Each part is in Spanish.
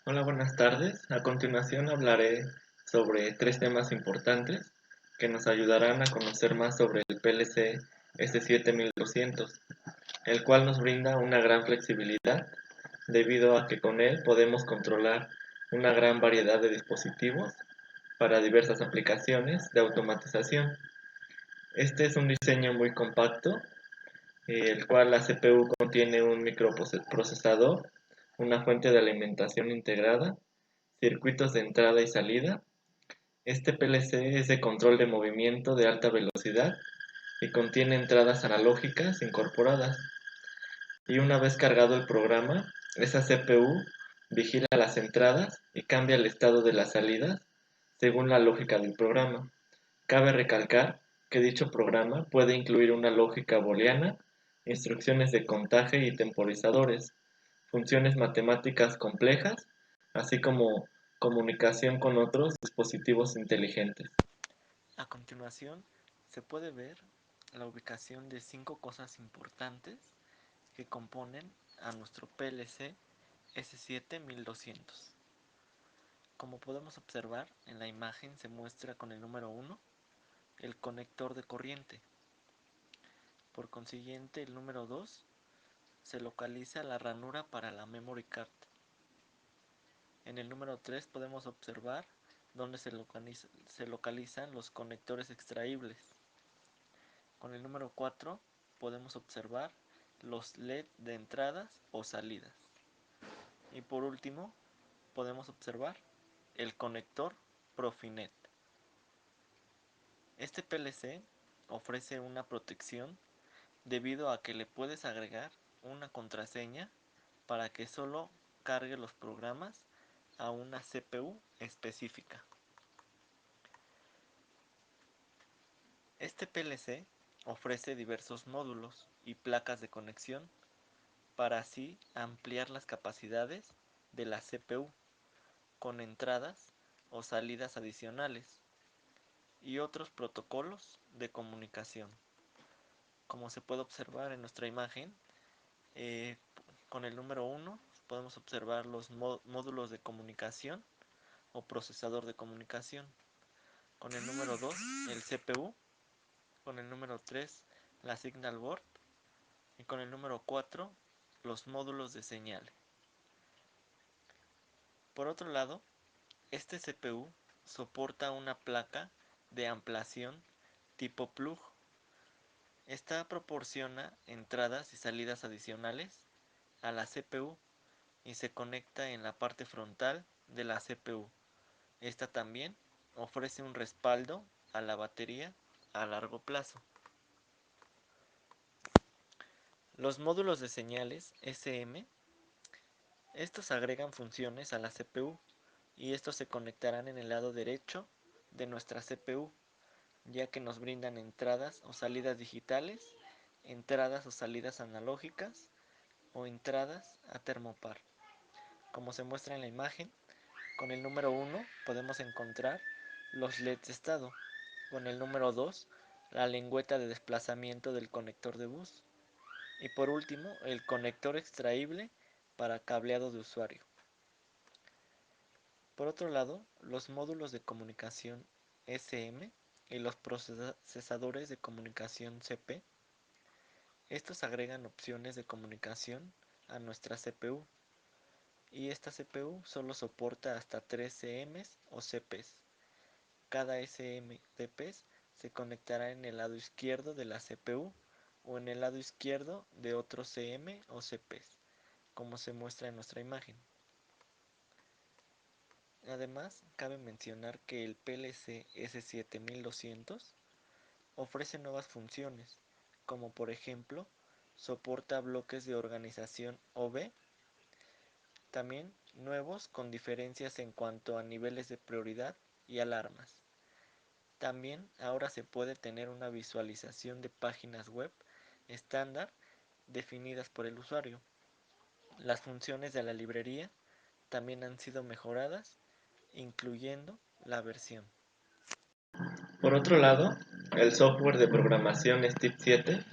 Hola, buenas tardes. A continuación hablaré sobre tres temas importantes que nos ayudarán a conocer más sobre el PLC S7200, el cual nos brinda una gran flexibilidad debido a que con él podemos controlar una gran variedad de dispositivos para diversas aplicaciones de automatización. Este es un diseño muy compacto, el cual la CPU contiene un microprocesador, una fuente de alimentación integrada, circuitos de entrada y salida. Este PLC es de control de movimiento de alta velocidad y contiene entradas analógicas incorporadas. Y una vez cargado el programa, esa CPU vigila las entradas y cambia el estado de las salidas según la lógica del programa. Cabe recalcar que dicho programa puede incluir una lógica booleana, instrucciones de contaje y temporizadores, funciones matemáticas complejas, así como comunicación con otros dispositivos inteligentes. A continuación, se puede ver la ubicación de 5 cosas importantes que componen a nuestro PLC S7200. Como podemos observar, en la imagen se muestra con el número 1 el conector de corriente. Por consiguiente, el número 2 se localiza la ranura para la memory card. En el número 3 podemos observar dónde se localizan los conectores extraíbles. Con el número 4 podemos observar los LED de entradas o salidas. Y por último podemos observar el conector Profinet. Este PLC ofrece una protección debido a que le puedes agregar una contraseña para que solo cargue los programas a una CPU específica. Este PLC ofrece diversos módulos y placas de conexión para así ampliar las capacidades de la CPU con entradas o salidas adicionales y otros protocolos de comunicación. Como se puede observar en nuestra imagen, eh, con el número 1 podemos observar los módulos de comunicación o procesador de comunicación. Con el número 2 el CPU. Con el número 3 la signal board. Y con el número 4 los módulos de señal. Por otro lado, este CPU soporta una placa de ampliación tipo plug. Esta proporciona entradas y salidas adicionales a la CPU y se conecta en la parte frontal de la CPU. Esta también ofrece un respaldo a la batería a largo plazo. Los módulos de señales SM, estos agregan funciones a la CPU y estos se conectarán en el lado derecho de nuestra CPU, ya que nos brindan entradas o salidas digitales, entradas o salidas analógicas o entradas a termopar. Como se muestra en la imagen, con el número 1 podemos encontrar los LEDs de estado, con el número 2 la lengüeta de desplazamiento del conector de bus y por último el conector extraíble para cableado de usuario. Por otro lado, los módulos de comunicación SM y los procesadores de comunicación CP, estos agregan opciones de comunicación a nuestra CPU y esta CPU solo soporta hasta 3 CMs o CPs. Cada SMTP se conectará en el lado izquierdo de la CPU o en el lado izquierdo de otro CM o CPs, como se muestra en nuestra imagen. Además, cabe mencionar que el PLC S7200 ofrece nuevas funciones, como por ejemplo, soporta bloques de organización OV, también nuevos con diferencias en cuanto a niveles de prioridad y alarmas. También ahora se puede tener una visualización de páginas web estándar definidas por el usuario. Las funciones de la librería también han sido mejoradas, incluyendo la versión. Por otro lado, el software de programación STIP7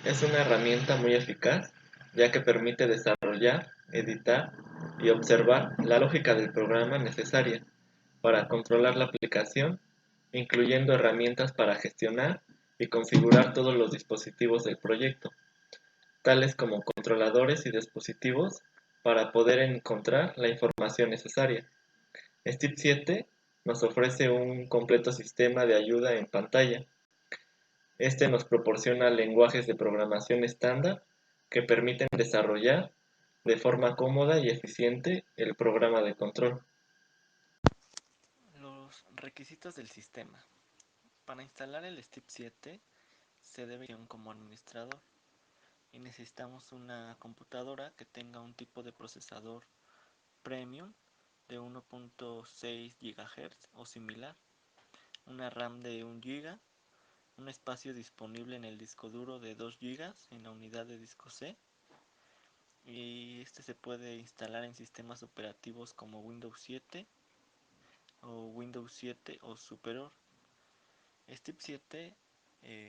es una herramienta muy eficaz, ya que permite desarrollar, editar y observar la lógica del programa necesaria para controlar la aplicación, incluyendo herramientas para gestionar y configurar todos los dispositivos del proyecto, tales como controladores y dispositivos, para poder encontrar la información necesaria. Step 7 nos ofrece un completo sistema de ayuda en pantalla. Este nos proporciona lenguajes de programación estándar que permiten desarrollar de forma cómoda y eficiente el programa de control. Los requisitos del sistema. Para instalar el Step 7 se debe ir como administrador y necesitamos una computadora que tenga un tipo de procesador premium de 1.6 GHz o similar, una RAM de 1 GB, un espacio disponible en el disco duro de 2 GB en la unidad de disco C, y este se puede instalar en sistemas operativos como Windows 7 o Windows 7 o superior. Step 7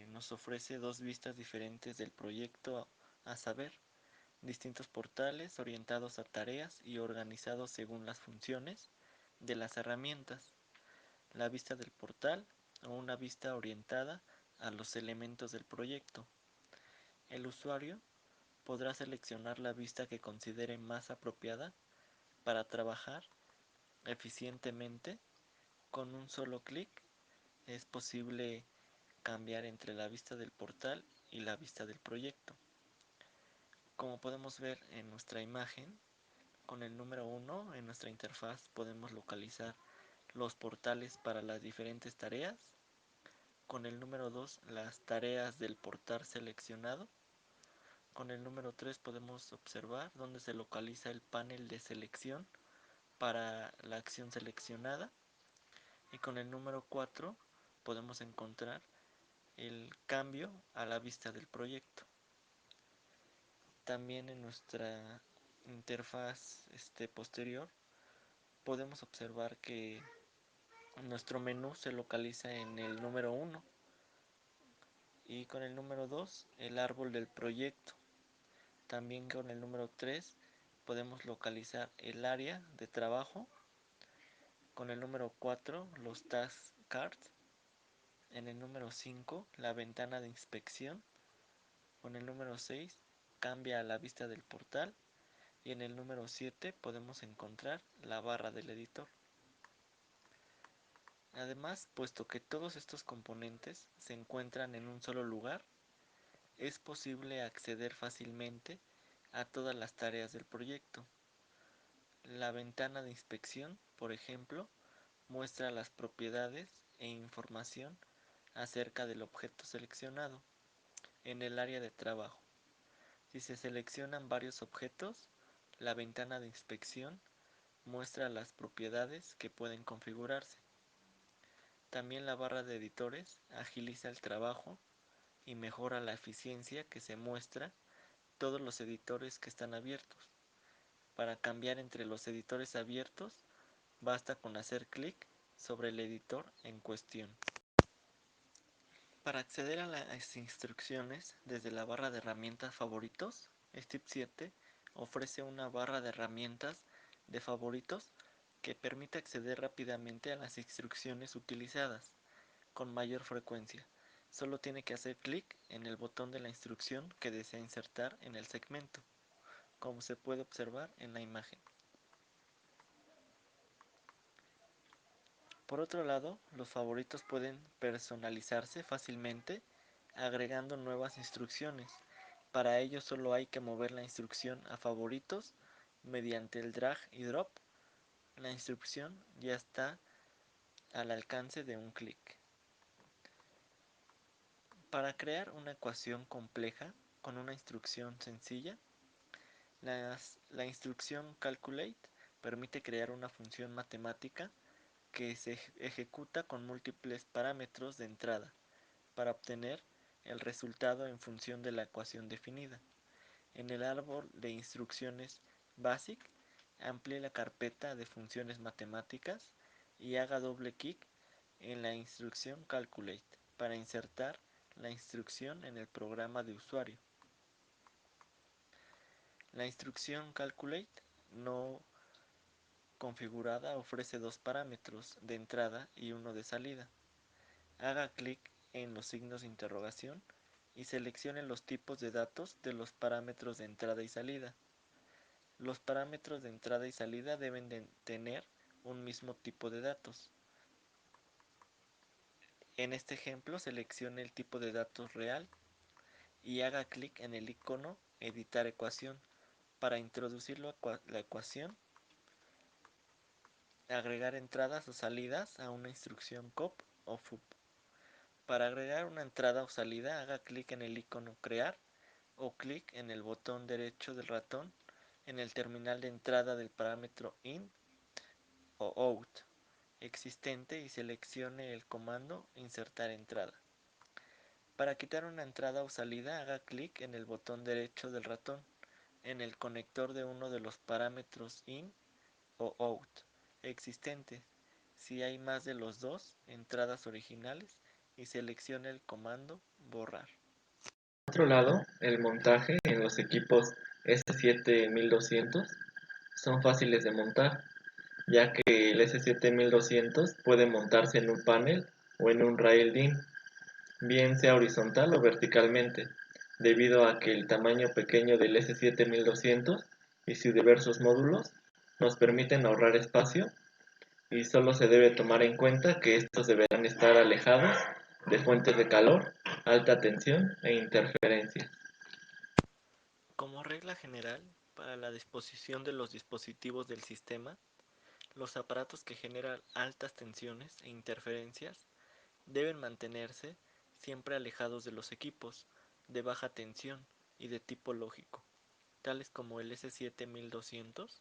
nos ofrece dos vistas diferentes del proyecto, a saber, distintos portales orientados a tareas y organizados según las funciones de las herramientas, la vista del portal o una vista orientada a los elementos del proyecto. El usuario podrá seleccionar la vista que considere más apropiada para trabajar eficientemente. Con un solo clic es posible cambiar entre la vista del portal y la vista del proyecto. Como podemos ver en nuestra imagen, con el número 1 en nuestra interfaz podemos localizar los portales para las diferentes tareas. Con el número 2 las tareas del portal seleccionado. Con el número 3 podemos observar dónde se localiza el panel de selección para la acción seleccionada. Y con el número 4 podemos encontrar el cambio a la vista del proyecto. También en nuestra interfaz posterior podemos observar que nuestro menú se localiza en el número 1 y con el número 2 el árbol del proyecto. También con el número 3 podemos localizar el área de trabajo. Con el número 4 los task cards. En el número 5 la ventana de inspección. Con el número 6 cambia a la vista del portal. Y en el número 7 podemos encontrar la barra del editor. Además, puesto que todos estos componentes se encuentran en un solo lugar, es posible acceder fácilmente a todas las tareas del proyecto. La ventana de inspección, por ejemplo, muestra las propiedades e información acerca del objeto seleccionado en el área de trabajo. Si se seleccionan varios objetos, la ventana de inspección muestra las propiedades que pueden configurarse. También la barra de editores agiliza el trabajo y mejora la eficiencia que se muestra todos los editores que están abiertos. Para cambiar entre los editores abiertos, basta con hacer clic sobre el editor en cuestión. Para acceder a las instrucciones desde la barra de herramientas favoritos, Step 7 ofrece una barra de herramientas de favoritos que permite acceder rápidamente a las instrucciones utilizadas con mayor frecuencia. Solo tiene que hacer clic en el botón de la instrucción que desea insertar en el segmento, como se puede observar en la imagen. Por otro lado, los favoritos pueden personalizarse fácilmente agregando nuevas instrucciones. Para ello solo hay que mover la instrucción a favoritos mediante el drag y drop. La instrucción ya está al alcance de un clic. Para crear una ecuación compleja con una instrucción sencilla, la instrucción calculate permite crear una función matemática que se ejecuta con múltiples parámetros de entrada para obtener el resultado en función de la ecuación definida. En el árbol de instrucciones BASIC, amplíe la carpeta de funciones matemáticas y haga doble clic en la instrucción calculate para insertar la instrucción en el programa de usuario. La instrucción calculate no configurada ofrece dos parámetros de entrada y uno de salida. Haga clic en los signos de interrogación y seleccione los tipos de datos de los parámetros de entrada y salida. Los parámetros de entrada y salida deben de tener un mismo tipo de datos. En este ejemplo seleccione el tipo de datos real y haga clic en el icono Editar ecuación. Para introducir la ecuación, agregar entradas o salidas a una instrucción COP o FUP. Para agregar una entrada o salida, haga clic en el icono Crear o clic en el botón derecho del ratón en el terminal de entrada del parámetro IN o OUT existente y seleccione el comando Insertar entrada. Para quitar una entrada o salida, haga clic en el botón derecho del ratón en el conector de uno de los parámetros IN o OUT existentes, si hay más de los dos entradas originales, y seleccione el comando Borrar. Por otro lado, el montaje en los equipos S7200 son fáciles de montar, ya que el S7200 puede montarse en un panel o en un rail DIN, bien sea horizontal o verticalmente, debido a que el tamaño pequeño del S7200 y sus diversos módulos nos permiten ahorrar espacio, y solo se debe tomar en cuenta que estos deberán estar alejados de fuentes de calor, alta tensión e interferencias. Como regla general, para la disposición de los dispositivos del sistema, los aparatos que generan altas tensiones e interferencias deben mantenerse siempre alejados de los equipos de baja tensión y de tipo lógico, tales como el S7200.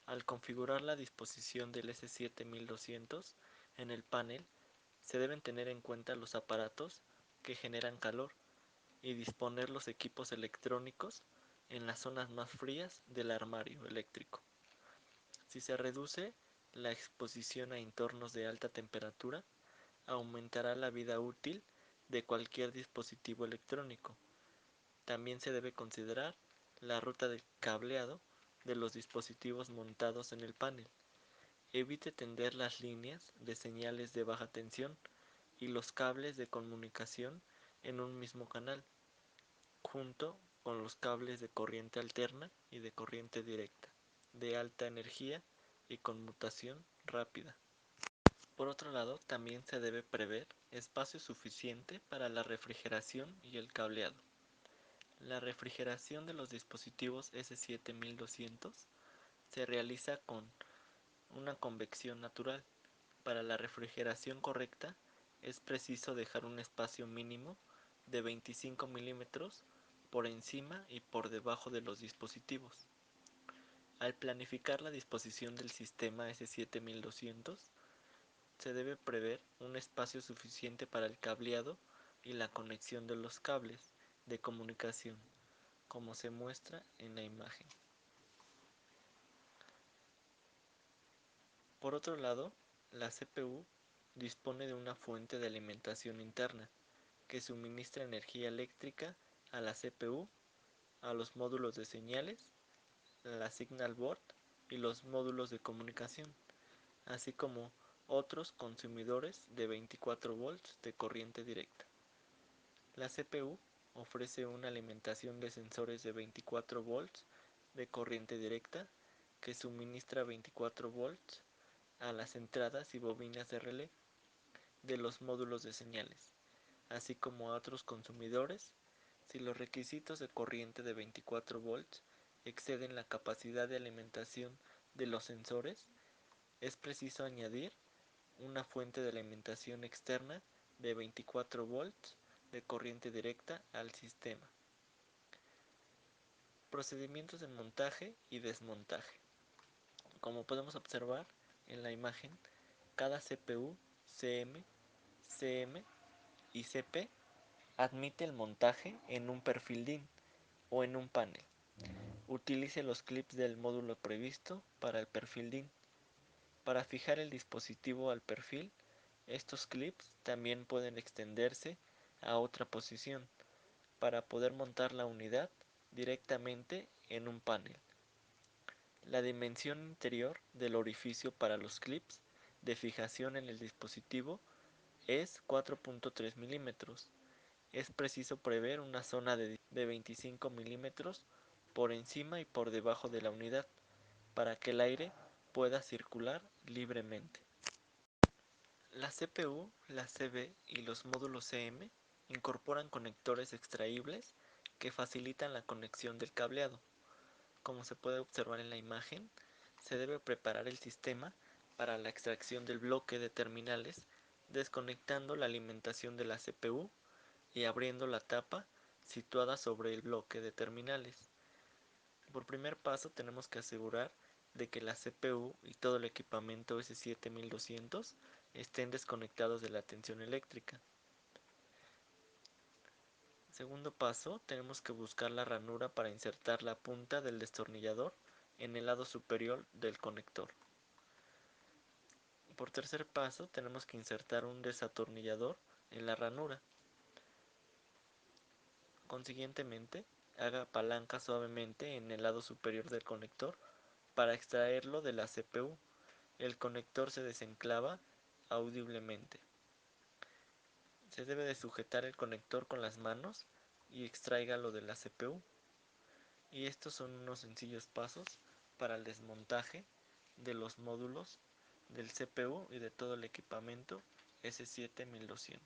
Al configurar la disposición del S7200 en el panel, se deben tener en cuenta los aparatos que generan calor y disponer los equipos electrónicos en las zonas más frías del armario eléctrico. Si se reduce la exposición a entornos de alta temperatura, aumentará la vida útil de cualquier dispositivo electrónico. También se debe considerar la ruta de cableado de los dispositivos montados en el panel. Evite tender las líneas de señales de baja tensión y los cables de comunicación en un mismo canal, junto con los cables de corriente alterna y de corriente directa, de alta energía y conmutación rápida. Por otro lado, también se debe prever espacio suficiente para la refrigeración y el cableado. La refrigeración de los dispositivos S7200 se realiza con una convección natural. Para la refrigeración correcta, es preciso dejar un espacio mínimo de 25 milímetros por encima y por debajo de los dispositivos. Al planificar la disposición del sistema S7200, se debe prever un espacio suficiente para el cableado y la conexión de los cables de comunicación, como se muestra en la imagen. Por otro lado, la CPU dispone de una fuente de alimentación interna que suministra energía eléctrica a la CPU, a los módulos de señales, la Signal Board y los módulos de comunicación, así como otros consumidores de 24 volts de corriente directa. La CPU ofrece una alimentación de sensores de 24 volts de corriente directa que suministra 24 volts a las entradas y bobinas de relé de los módulos de señales, así como a otros consumidores. Si los requisitos de corriente de 24 volts exceden la capacidad de alimentación de los sensores, es preciso añadir una fuente de alimentación externa de 24 volts de corriente directa al sistema. Procedimientos de montaje y desmontaje. Como podemos observar en la imagen, cada CPU, CM, CM y CP admite el montaje en un perfil DIN o en un panel. Utilice los clips del módulo previsto para el perfil DIN. Para fijar el dispositivo al perfil, estos clips también pueden extenderse a otra posición para poder montar la unidad directamente en un panel. La dimensión interior del orificio para los clips de fijación en el dispositivo es 4.3 milímetros. Es preciso prever una zona de 25 milímetros por encima y por debajo de la unidad para que el aire pueda circular libremente. La CPU, la CB y los módulos CM incorporan conectores extraíbles que facilitan la conexión del cableado. Como se puede observar en la imagen, se debe preparar el sistema para la extracción del bloque de terminales, desconectando la alimentación de la CPU y abriendo la tapa situada sobre el bloque de terminales. Por primer paso tenemos que asegurar de que la CPU y todo el equipamiento S7200 estén desconectados de la tensión eléctrica. Segundo paso, tenemos que buscar la ranura para insertar la punta del destornillador en el lado superior del conector. Por tercer paso, tenemos que insertar un desatornillador en la ranura. Consiguientemente, haga palanca suavemente en el lado superior del conector para extraerlo de la CPU. El conector se desenclava audiblemente. Se debe de sujetar el conector con las manos y extráigalo de la CPU. Y estos son unos sencillos pasos para el desmontaje de los módulos del CPU y de todo el equipamiento S7200.